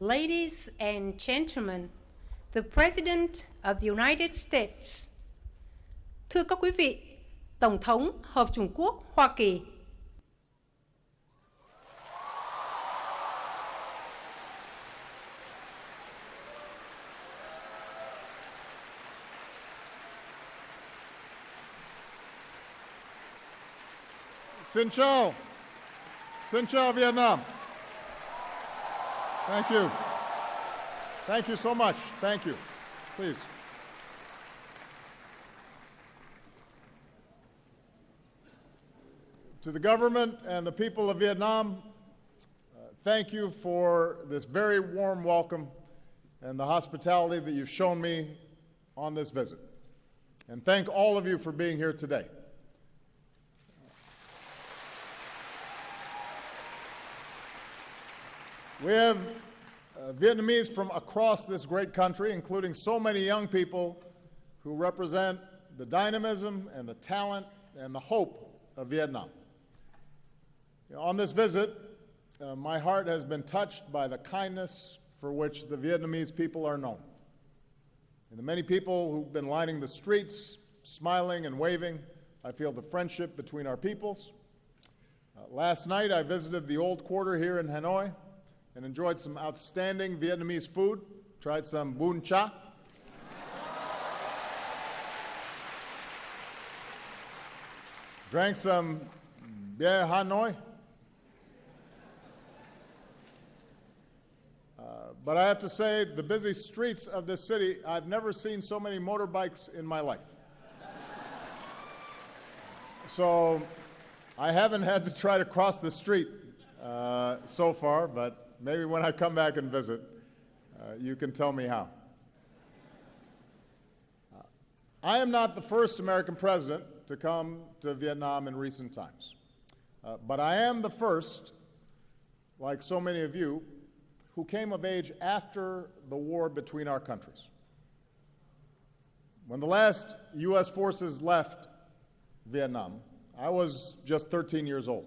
Ladies and gentlemen, the President of the United States. Thưa các quý vị, Tổng thống Hợp chủng quốc Hoa Kỳ. Xin chào. Xin chào Vietnam. Thank you. Thank you so much. Thank you. Please. To the government and the people of Vietnam, thank you for this very warm welcome and the hospitality that you've shown me on this visit. And thank all of you for being here today. We have Vietnamese from across this great country, including so many young people who represent the dynamism and the talent and the hope of Vietnam. On this visit, my heart has been touched by the kindness for which the Vietnamese people are known. And the many people who've been lining the streets, smiling and waving, I feel the friendship between our peoples. Last night, I visited the old quarter here in Hanoi and enjoyed some outstanding Vietnamese food, tried some bún cha. Drank some beer Hanoi. But I have to say, the busy streets of this city, I've never seen so many motorbikes in my life. So I haven't had to try to cross the street so far, but maybe when I come back and visit, you can tell me how. I am not the first American president to come to Vietnam in recent times, but I am the first, like so many of you, who came of age after the war between our countries. When the last U.S. forces left Vietnam, I was just 13 years old.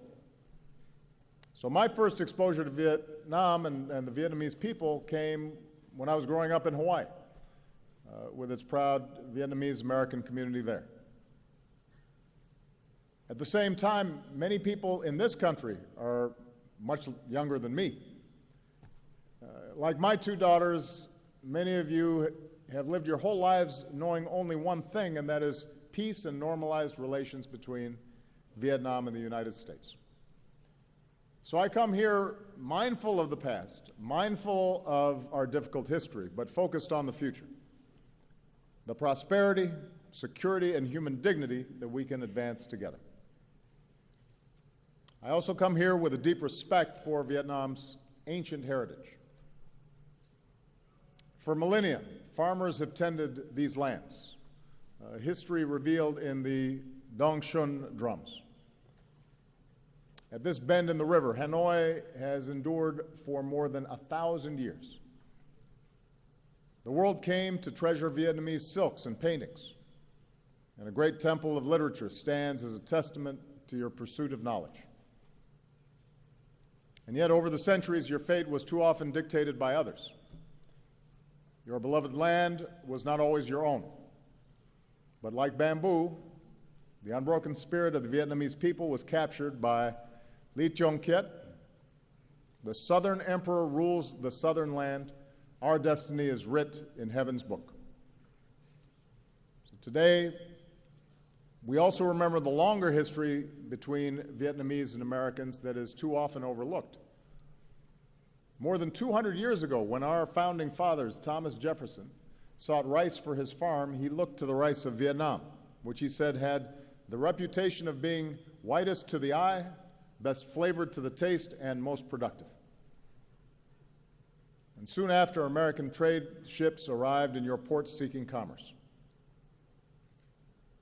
So my first exposure to Vietnam and the Vietnamese people came when I was growing up in Hawaii, with its proud Vietnamese-American community there. At the same time, many people in this country are much younger than me. Like my two daughters, many of you have lived your whole lives knowing only one thing, and that is peace and normalized relations between Vietnam and the United States. So I come here mindful of the past, mindful of our difficult history, but focused on the future, the prosperity, security, and human dignity that we can advance together. I also come here with a deep respect for Vietnam's ancient heritage. For millennia, farmers have tended these lands, history revealed in the Dong Xuân drums. At this bend in the river, Hanoi has endured for more than 1,000 years. The world came to treasure Vietnamese silks and paintings, and a great temple of literature stands as a testament to your pursuit of knowledge. And yet, over the centuries, your fate was too often dictated by others. Your beloved land was not always your own. But like bamboo, the unbroken spirit of the Vietnamese people was captured by Ly Chiong Kiet. The Southern Emperor rules the southern land. Our destiny is writ in heaven's book. So today, we also remember the longer history between Vietnamese and Americans that is too often overlooked. More than 200 years ago, when our founding fathers, Thomas Jefferson, sought rice for his farm, he looked to the rice of Vietnam, which he said had the reputation of being whitest to the eye, best flavored to the taste, and most productive. And soon after, American trade ships arrived in your ports seeking commerce.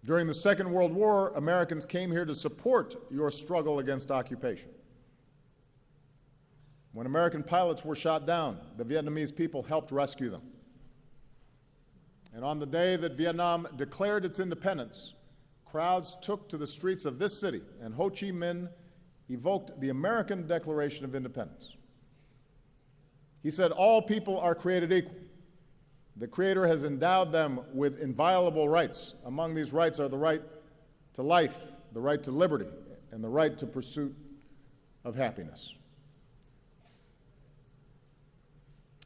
During the Second World War, Americans came here to support your struggle against occupation. When American pilots were shot down, the Vietnamese people helped rescue them. And on the day that Vietnam declared its independence, crowds took to the streets of this city, and Ho Chi Minh evoked the American Declaration of Independence. He said, all people are created equal. The Creator has endowed them with inviolable rights. Among these rights are the right to life, the right to liberty, and the right to pursuit of happiness.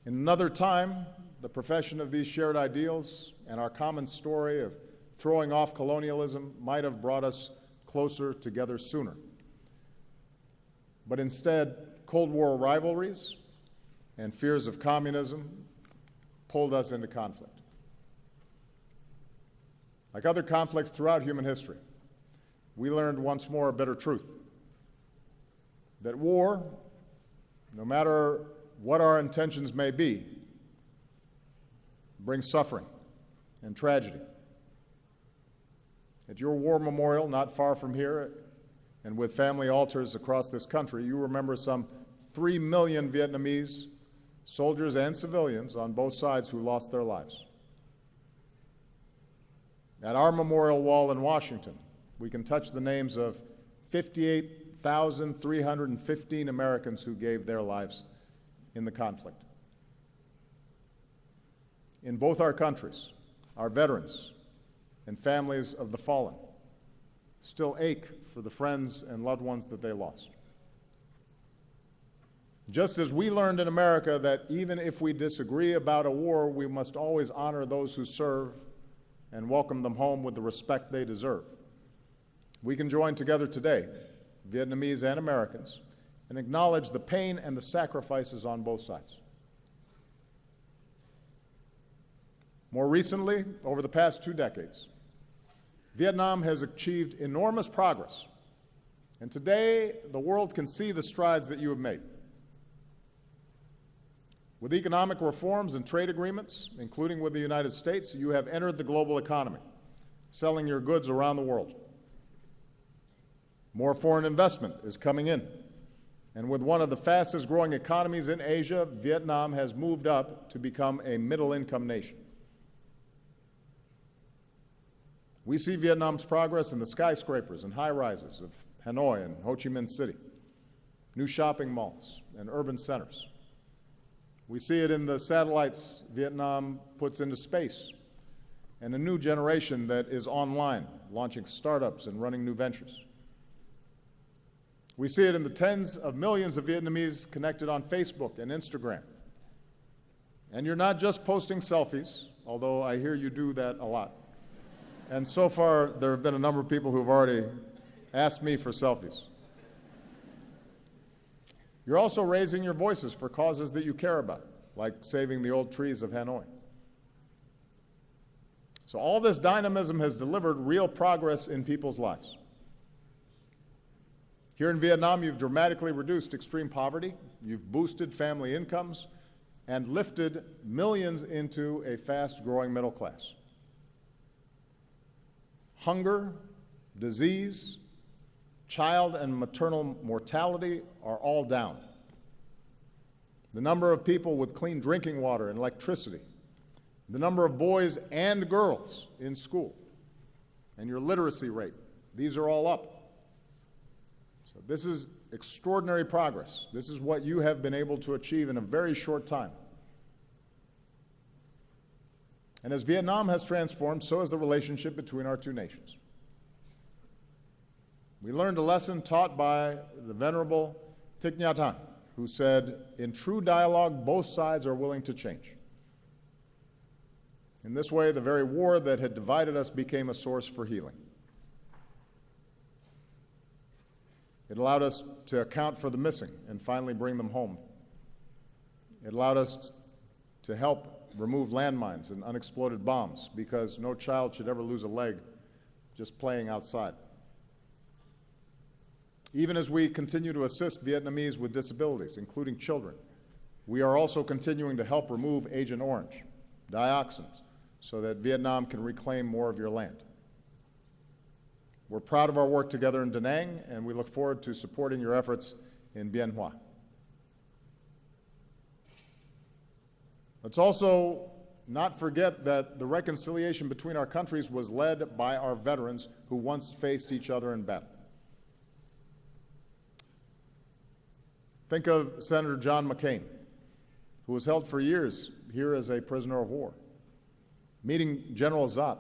In another time, the profession of these shared ideals and our common story of throwing off colonialism might have brought us closer together sooner. But instead, Cold War rivalries and fears of communism pulled us into conflict. Like other conflicts throughout human history, we learned once more a bitter truth: that war, no matter what our intentions may be, brings suffering and tragedy. At your war memorial, not far from here, and with family altars across this country, you remember some 3 million Vietnamese soldiers and civilians on both sides who lost their lives. At our memorial wall in Washington, we can touch the names of 58,315 Americans who gave their lives in the conflict. In both our countries, our veterans and families of the fallen still ache for the friends and loved ones that they lost. Just as we learned in America that even if we disagree about a war, we must always honor those who serve and welcome them home with the respect they deserve, we can join together today, Vietnamese and Americans, and acknowledge the pain and the sacrifices on both sides. More recently, over the past 2 decades, Vietnam has achieved enormous progress, and today the world can see the strides that you have made. With economic reforms and trade agreements, including with the United States, you have entered the global economy, selling your goods around the world. More foreign investment is coming in, and with one of the fastest growing economies in Asia, Vietnam has moved up to become a middle-income nation. We see Vietnam's progress in the skyscrapers and high-rises of Hanoi and Ho Chi Minh City, new shopping malls and urban centers. We see it in the satellites Vietnam puts into space, and a new generation that is online, launching startups and running new ventures. We see it in the tens of millions of Vietnamese connected on Facebook and Instagram. And you're not just posting selfies, although I hear you do that a lot. And so far, there have been a number of people who have already asked me for selfies. You're also raising your voices for causes that you care about, like saving the old trees of Hanoi. So all this dynamism has delivered real progress in people's lives. Here in Vietnam, you've dramatically reduced extreme poverty, you've boosted family incomes, and lifted millions into a fast-growing middle class. Hunger, disease, child and maternal mortality are all down. The number of people with clean drinking water and electricity, the number of boys and girls in school, and your literacy rate, these are all up. So this is extraordinary progress. This is what you have been able to achieve in a very short time. And as Vietnam has transformed, so has the relationship between our two nations. We learned a lesson taught by the Venerable Thich Nhat Hanh, who said, "In true dialogue, both sides are willing to change." In this way, the very war that had divided us became a source for healing. It allowed us to account for the missing and finally bring them home. It allowed us to help remove landmines and unexploded bombs, because no child should ever lose a leg just playing outside. Even as we continue to assist Vietnamese with disabilities, including children, we are also continuing to help remove Agent Orange, dioxins, so that Vietnam can reclaim more of your land. We're proud of our work together in Da Nang, and we look forward to supporting your efforts in Bien Hoa. Let's also not forget that the reconciliation between our countries was led by our veterans who once faced each other in battle. Think of Senator John McCain, who was held for years here as a prisoner of war. Meeting General Zat,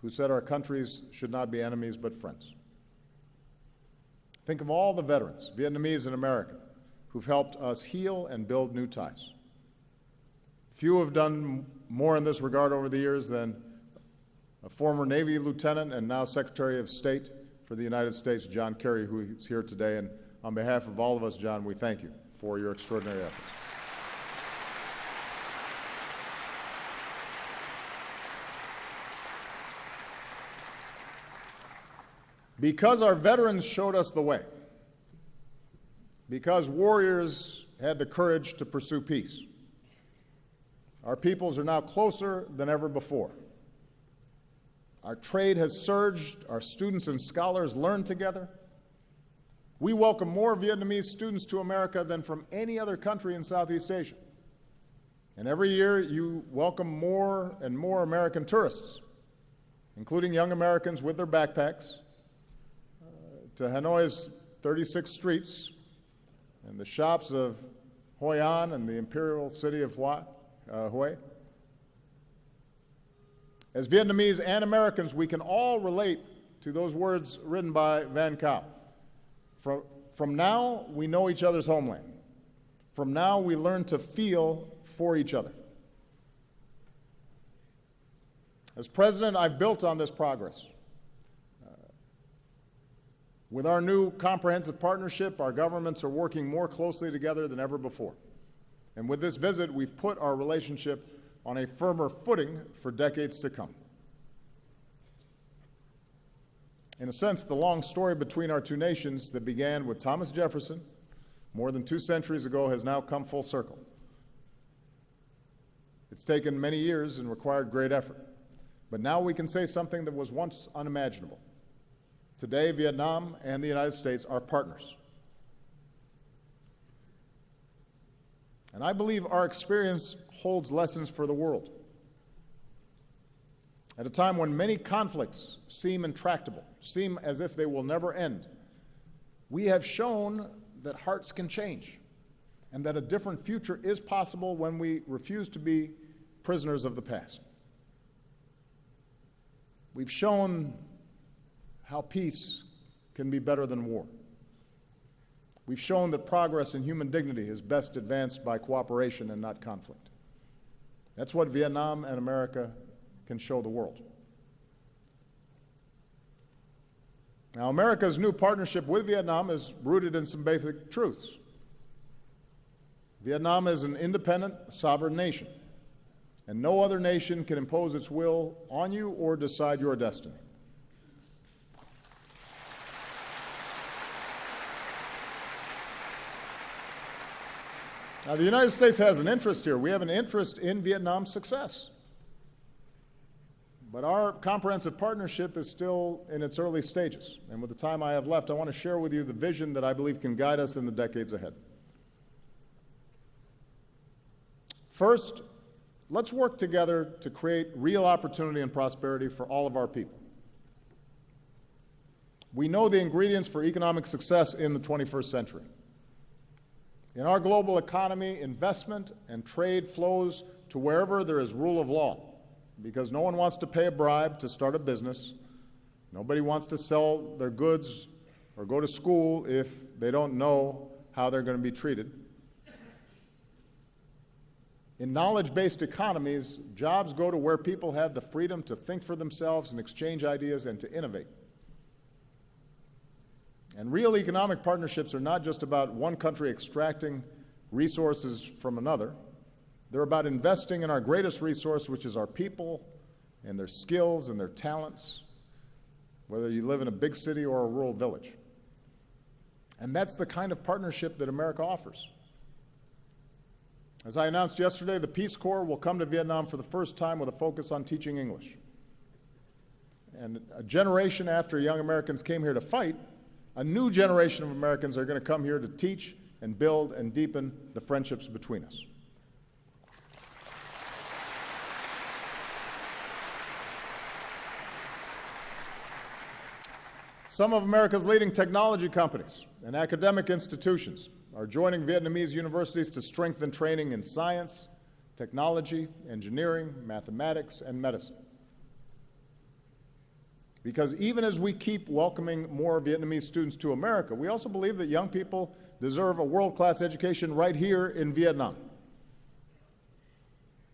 who said our countries should not be enemies but friends. Think of all the veterans, Vietnamese and American, who've helped us heal and build new ties. Few have done more in this regard over the years than a former Navy lieutenant and now Secretary of State for the United States, John Kerry, who is here today. And on behalf of all of us, John, we thank you for your extraordinary efforts. Because our veterans showed us the way, because warriors had the courage to pursue peace, our peoples are now closer than ever before. Our trade has surged, our students and scholars learn together. We welcome more Vietnamese students to America than from any other country in Southeast Asia. And every year you welcome more and more American tourists, including young Americans with their backpacks, to Hanoi's 36 streets and the shops of Hoi An and the imperial city of Hue. As Vietnamese and Americans, we can all relate to those words written by Van Cao. From now, we know each other's homeland. From now, we learn to feel for each other. As president, I've built on this progress. With our new comprehensive partnership, our governments are working more closely together than ever before. And with this visit, we've put our relationship on a firmer footing for decades to come. In a sense, the long story between our two nations that began with Thomas Jefferson more than 2 centuries ago has now come full circle. It's taken many years and required great effort. But now we can say something that was once unimaginable. Today, Vietnam and the United States are partners. And I believe our experience holds lessons for the world. At a time when many conflicts seem intractable, seem as if they will never end, we have shown that hearts can change and that a different future is possible when we refuse to be prisoners of the past. We've shown how peace can be better than war. We've shown that progress in human dignity is best advanced by cooperation and not conflict. That's what Vietnam and America can show the world. Now, America's new partnership with Vietnam is rooted in some basic truths. Vietnam is an independent, sovereign nation, and no other nation can impose its will on you or decide your destiny. Now, the United States has an interest here. We have an interest in Vietnam's success. But our comprehensive partnership is still in its early stages. And with the time I have left, I want to share with you the vision that I believe can guide us in the decades ahead. First, let's work together to create real opportunity and prosperity for all of our people. We know the ingredients for economic success in the 21st century. In our global economy, investment and trade flows to wherever there is rule of law, because no one wants to pay a bribe to start a business. Nobody wants to sell their goods or go to school if they don't know how they're going to be treated. In knowledge-based economies, jobs go to where people have the freedom to think for themselves and exchange ideas and to innovate. And real economic partnerships are not just about one country extracting resources from another. They're about investing in our greatest resource, which is our people and their skills and their talents, whether you live in a big city or a rural village. And that's the kind of partnership that America offers. As I announced yesterday, the Peace Corps will come to Vietnam for the first time with a focus on teaching English. And a generation after young Americans came here to fight, a new generation of Americans are going to come here to teach and build and deepen the friendships between us. Some of America's leading technology companies and academic institutions are joining Vietnamese universities to strengthen training in science, technology, engineering, mathematics, and medicine. Because even as we keep welcoming more Vietnamese students to America, we also believe that young people deserve a world-class education right here in Vietnam.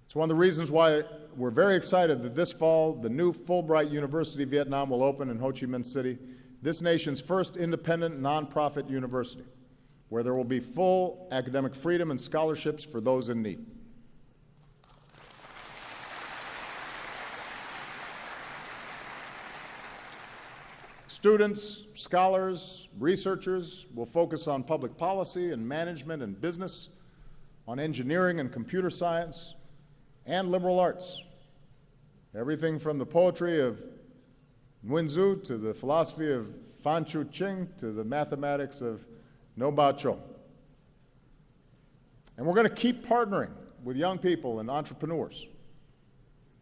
It's one of the reasons why we're very excited that this fall, the new Fulbright University Vietnam will open in Ho Chi Minh City, this nation's first independent nonprofit university, where there will be full academic freedom and scholarships for those in need. Students, scholars, researchers will focus on public policy and management and business, on engineering and computer science, and liberal arts. Everything from the poetry of Nguyen Du to the philosophy of Phan Chu Trinh to the mathematics of No Bao Cho. And we're going to keep partnering with young people and entrepreneurs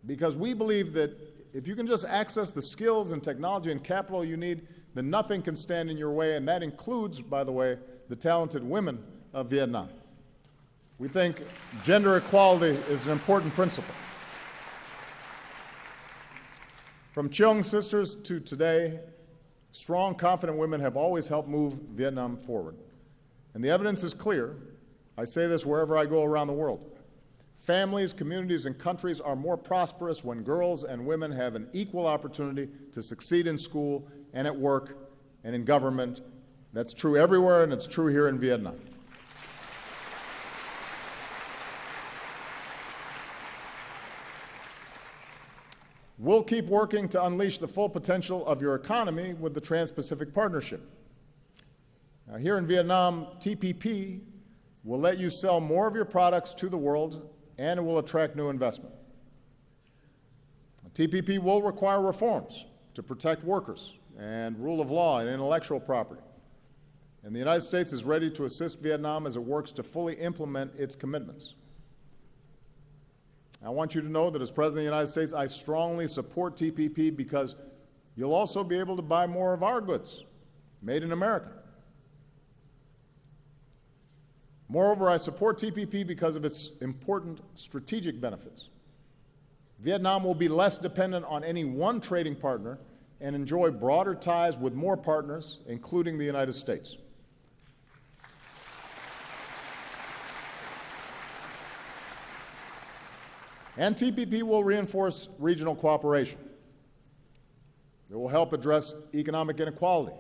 because we believe that if you can just access the skills and technology and capital you need, then nothing can stand in your way, and that includes, by the way, the talented women of Vietnam. We think gender equality is an important principle. From Cheong sisters to today, strong, confident women have always helped move Vietnam forward. And the evidence is clear. I say this wherever I go around the world. Families, communities, and countries are more prosperous when girls and women have an equal opportunity to succeed in school and at work and in government. That's true everywhere, and it's true here in Vietnam. We'll keep working to unleash the full potential of your economy with the Trans-Pacific Partnership. Now, here in Vietnam, TPP will let you sell more of your products to the world, and it will attract new investment. TPP will require reforms to protect workers and rule of law and intellectual property. And the United States is ready to assist Vietnam as it works to fully implement its commitments. I want you to know that as President of the United States, I strongly support TPP because you'll also be able to buy more of our goods made in America. Moreover, I support TPP because of its important strategic benefits. Vietnam will be less dependent on any one trading partner and enjoy broader ties with more partners, including the United States. And TPP will reinforce regional cooperation. It will help address economic inequality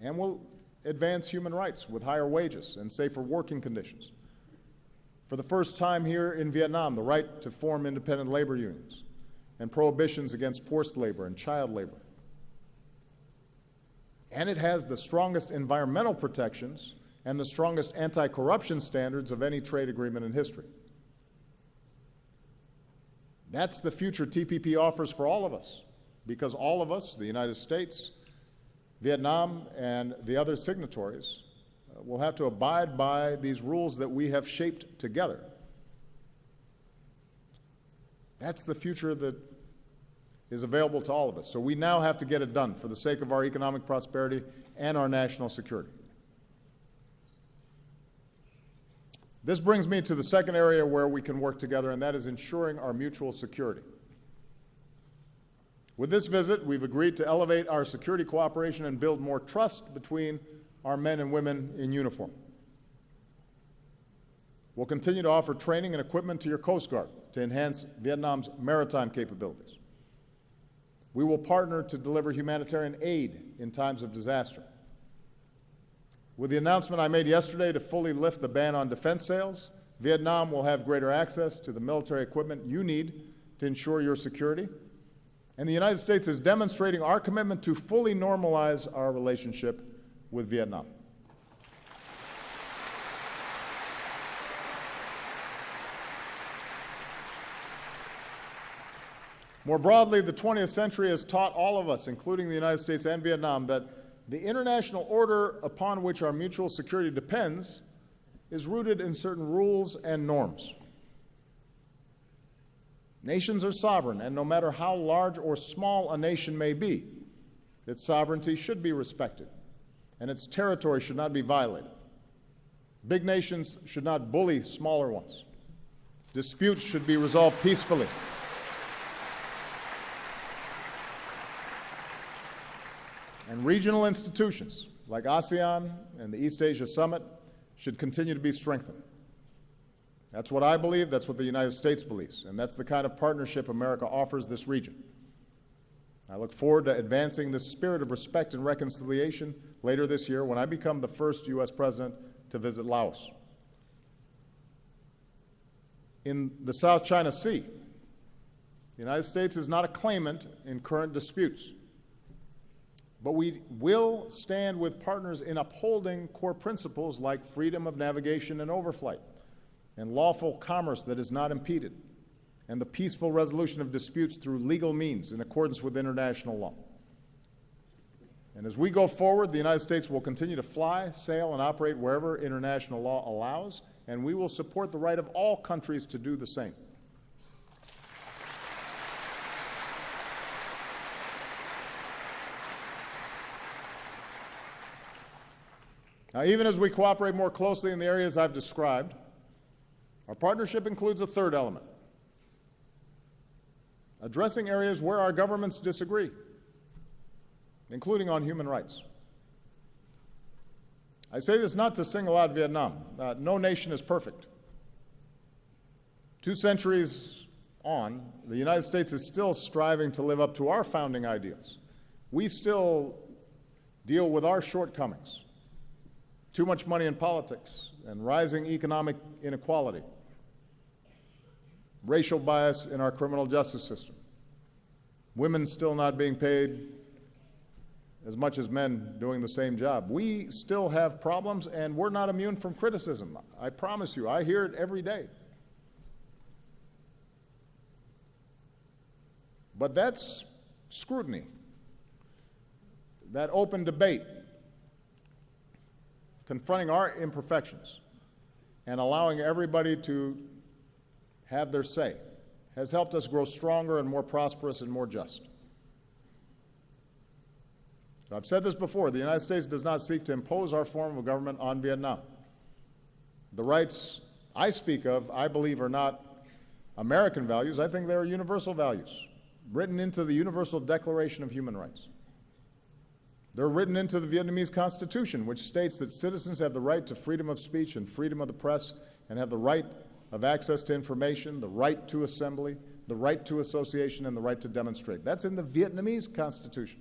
and will advance human rights with higher wages and safer working conditions. For the first time here in Vietnam, the right to form independent labor unions and prohibitions against forced labor and child labor. And it has the strongest environmental protections and the strongest anti-corruption standards of any trade agreement in history. That's the future TPP offers for all of us, because all of us, the United States, Vietnam, and the other signatories, will have to abide by these rules that we have shaped together. That's the future that is available to all of us. So we now have to get it done for the sake of our economic prosperity and our national security. This brings me to the second area where we can work together, and that is ensuring our mutual security. With this visit, we've agreed to elevate our security cooperation and build more trust between our men and women in uniform. We'll continue to offer training and equipment to your Coast Guard to enhance Vietnam's maritime capabilities. We will partner to deliver humanitarian aid in times of disaster. With the announcement I made yesterday to fully lift the ban on defense sales, Vietnam will have greater access to the military equipment you need to ensure your security. And the United States is demonstrating our commitment to fully normalize our relationship with Vietnam. More broadly, the 20th century has taught all of us, including the United States and Vietnam, that the international order upon which our mutual security depends is rooted in certain rules and norms. Nations are sovereign, and no matter how large or small a nation may be, its sovereignty should be respected, and its territory should not be violated. Big nations should not bully smaller ones. Disputes should be resolved peacefully. And regional institutions like ASEAN and the East Asia Summit should continue to be strengthened. That's what I believe, that's what the United States believes, and that's the kind of partnership America offers this region. I look forward to advancing this spirit of respect and reconciliation later this year when I become the first U.S. president to visit Laos. In the South China Sea, the United States is not a claimant in current disputes, but we will stand with partners in upholding core principles like freedom of navigation and overflight, and lawful commerce that is not impeded, and the peaceful resolution of disputes through legal means in accordance with international law. And as we go forward, the United States will continue to fly, sail, and operate wherever international law allows, and we will support the right of all countries to do the same. Now, even as we cooperate more closely in the areas I've described, our partnership includes a third element: addressing areas where our governments disagree, including on human rights. I say this not to single out Vietnam. No nation is perfect. 2 centuries on, the United States is still striving to live up to our founding ideals. We still deal with our shortcomings: too much money in politics and rising economic inequality, racial bias in our criminal justice system, women still not being paid as much as men doing the same job. We still have problems, and we're not immune from criticism. I promise you, I hear it every day. But that's scrutiny, that open debate, confronting our imperfections and allowing everybody to have their say, has helped us grow stronger and more prosperous and more just. So I've said this before: the United States does not seek to impose our form of government on Vietnam. The rights I speak of, I believe, are not American values. I think they are universal values, written into the Universal Declaration of Human Rights. They're written into the Vietnamese Constitution, which states that citizens have the right to freedom of speech and freedom of the press, and have the right of access to information, the right to assembly, the right to association, and the right to demonstrate. That's in the Vietnamese Constitution.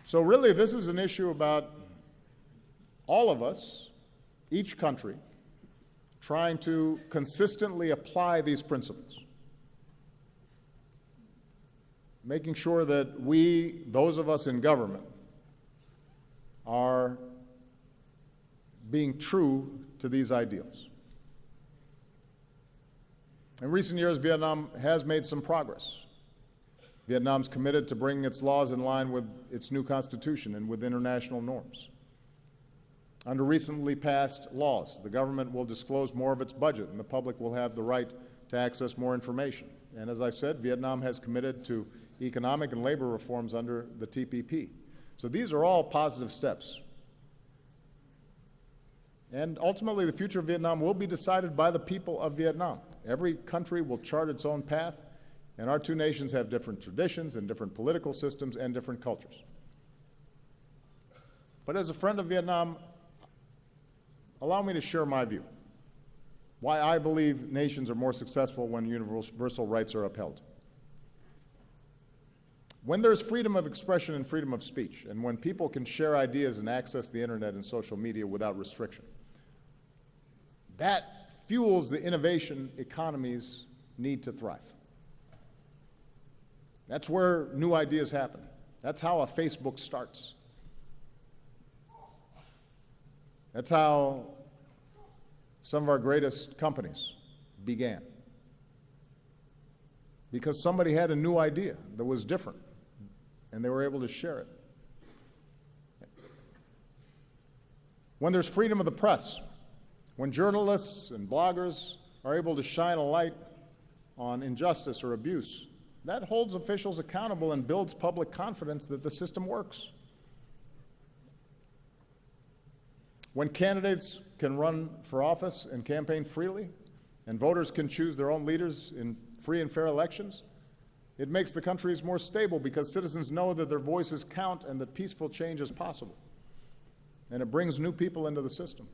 So really, this is an issue about all of us, each country, trying to consistently apply these principles, making sure that we, those of us in government, are being true to these ideals. In recent years, Vietnam has made some progress. Vietnam's committed to bringing its laws in line with its new constitution and with international norms. Under recently passed laws, the government will disclose more of its budget, and the public will have the right to access more information. And as I said, Vietnam has committed to economic and labor reforms under the TPP. So these are all positive steps. And ultimately, the future of Vietnam will be decided by the people of Vietnam. Every country will chart its own path, and our 2 nations have different traditions and different political systems and different cultures. But as a friend of Vietnam, allow me to share my view, why I believe nations are more successful when universal rights are upheld. When there's freedom of expression and freedom of speech, and when people can share ideas and access the internet and social media without restriction, that fuels the innovation economies need to thrive. That's where new ideas happen. That's how a Facebook starts. That's how some of our greatest companies began. Because somebody had a new idea that was different, and they were able to share it. When there's freedom of the press, when journalists and bloggers are able to shine a light on injustice or abuse, that holds officials accountable and builds public confidence that the system works. When candidates can run for office and campaign freely, and voters can choose their own leaders in free and fair elections, it makes the countries more stable because citizens know that their voices count and that peaceful change is possible. And it brings new people into the system.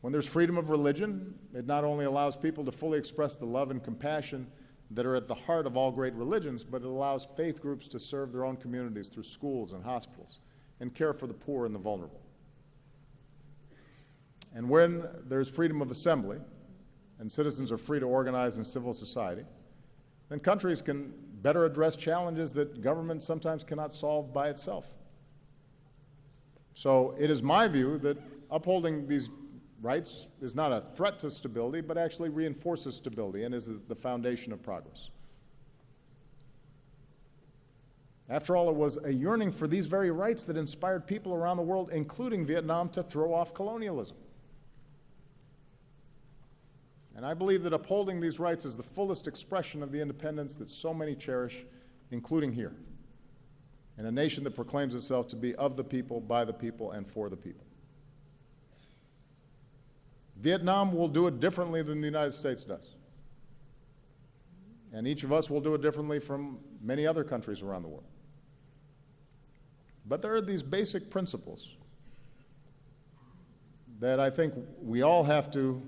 When there's freedom of religion, it not only allows people to fully express the love and compassion that are at the heart of all great religions, but it allows faith groups to serve their own communities through schools and hospitals and care for the poor and the vulnerable. And when there's freedom of assembly and citizens are free to organize in civil society, then countries can better address challenges that government sometimes cannot solve by itself. So it is my view that upholding these rights is not a threat to stability, but actually reinforces stability and is the foundation of progress. After all, it was a yearning for these very rights that inspired people around the world, including Vietnam, to throw off colonialism. And I believe that upholding these rights is the fullest expression of the independence that so many cherish, including here, in a nation that proclaims itself to be of the people, by the people, and for the people. Vietnam will do it differently than the United States does. And each of us will do it differently from many other countries around the world. But there are these basic principles that I think we all have to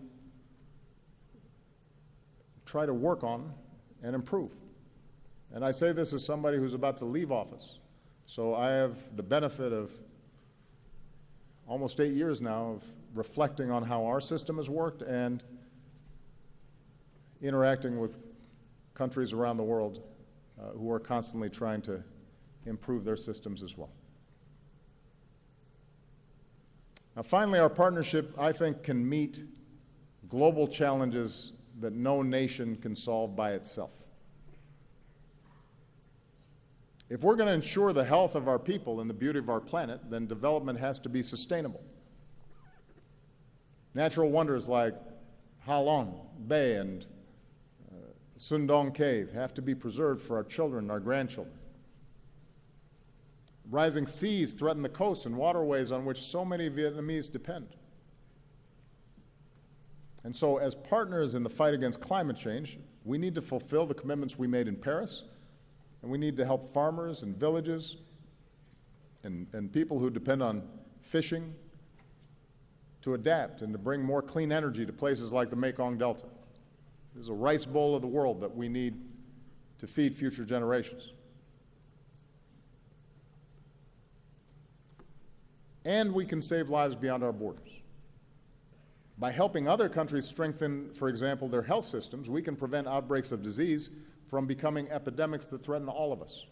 try to work on and improve. And I say this as somebody who's about to leave office. So I have the benefit of almost 8 years now of reflecting on how our system has worked and interacting with countries around the world who are constantly trying to improve their systems as well. Now, finally, our partnership, I think, can meet global challenges that no nation can solve by itself. If we're going to ensure the health of our people and the beauty of our planet, then development has to be sustainable. Natural wonders like Ha Long Bay and Sun Dong Cave have to be preserved for our children and our grandchildren. Rising seas threaten the coasts and waterways on which so many Vietnamese depend. And so, as partners in the fight against climate change, we need to fulfill the commitments we made in Paris, and we need to help farmers and villages and people who depend on fishing to adapt and to bring more clean energy to places like the Mekong Delta. This is a rice bowl of the world that we need to feed future generations. And we can save lives beyond our borders. By helping other countries strengthen, for example, their health systems, we can prevent outbreaks of disease from becoming epidemics that threaten all of us.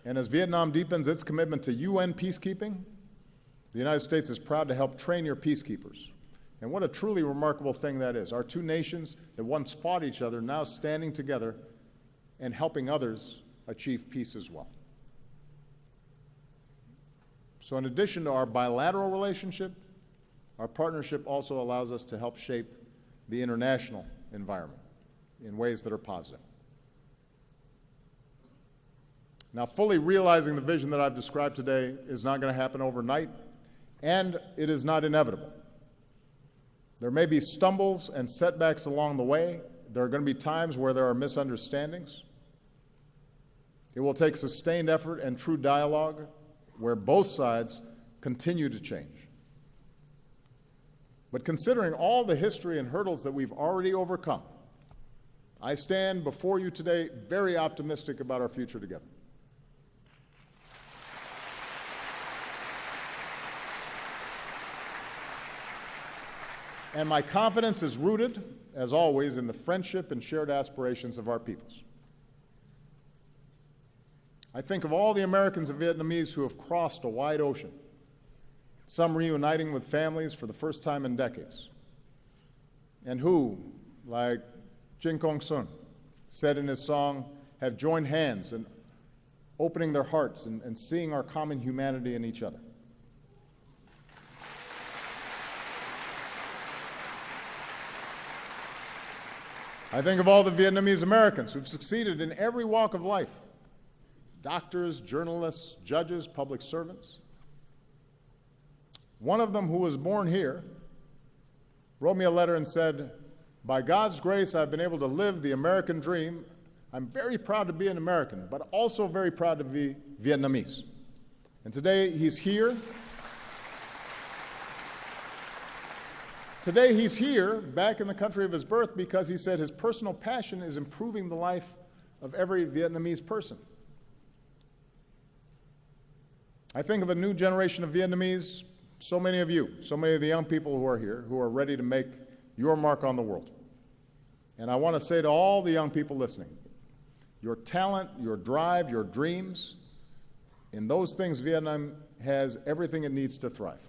And as Vietnam deepens its commitment to UN peacekeeping, the United States is proud to help train your peacekeepers. And what a truly remarkable thing that is. Our two nations that once fought each other now standing together and helping others achieve peace as well. So in addition to our bilateral relationship, our partnership also allows us to help shape the international environment in ways that are positive. Now, fully realizing the vision that I've described today is not going to happen overnight, and it is not inevitable. There may be stumbles and setbacks along the way. There are going to be times where there are misunderstandings. It will take sustained effort and true dialogue where both sides continue to change. But considering all the history and hurdles that we've already overcome, I stand before you today very optimistic about our future together. And my confidence is rooted, as always, in the friendship and shared aspirations of our peoples. I think of all the Americans and Vietnamese who have crossed a wide ocean, some reuniting with families for the first time in decades, and who, like Jin Kong Sun said in his song, have joined hands in opening their hearts and seeing our common humanity in each other. I think of all the Vietnamese Americans who've succeeded in every walk of life: doctors, journalists, judges, public servants. One of them, who was born here, wrote me a letter and said, "By God's grace, I've been able to live the American dream. I'm very proud to be an American, but also very proud to be Vietnamese." And today he's here. Today he's here, back in the country of his birth, because he said his personal passion is improving the life of every Vietnamese person. I think of a new generation of Vietnamese, so many of you, so many of the young people who are here, who are ready to make your mark on the world. And I want to say to all the young people listening, your talent, your drive, your dreams, in those things, Vietnam has everything it needs to thrive.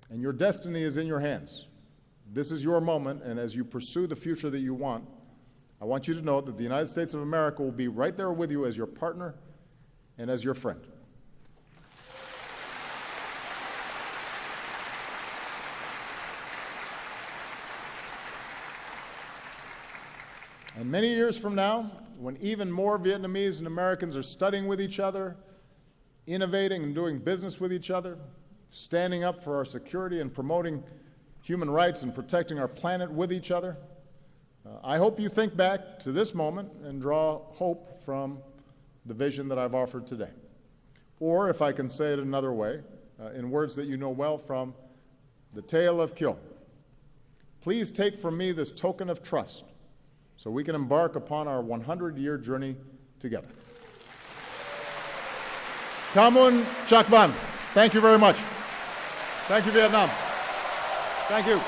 And your destiny is in your hands. This is your moment, and as you pursue the future that you want, I want you to know that the United States of America will be right there with you as your partner and as your friend. And many years from now, when even more Vietnamese and Americans are studying with each other, innovating and doing business with each other, standing up for our security and promoting human rights and protecting our planet with each other, I hope you think back to this moment and draw hope from the vision that I've offered today. Or, if I can say it another way, in words that you know well from the tale of Kyo, please take from me this token of trust so we can embark upon our 100-year journey together. Kamun Chak Van. Thank you very much. Thank you, Vietnam. Thank you.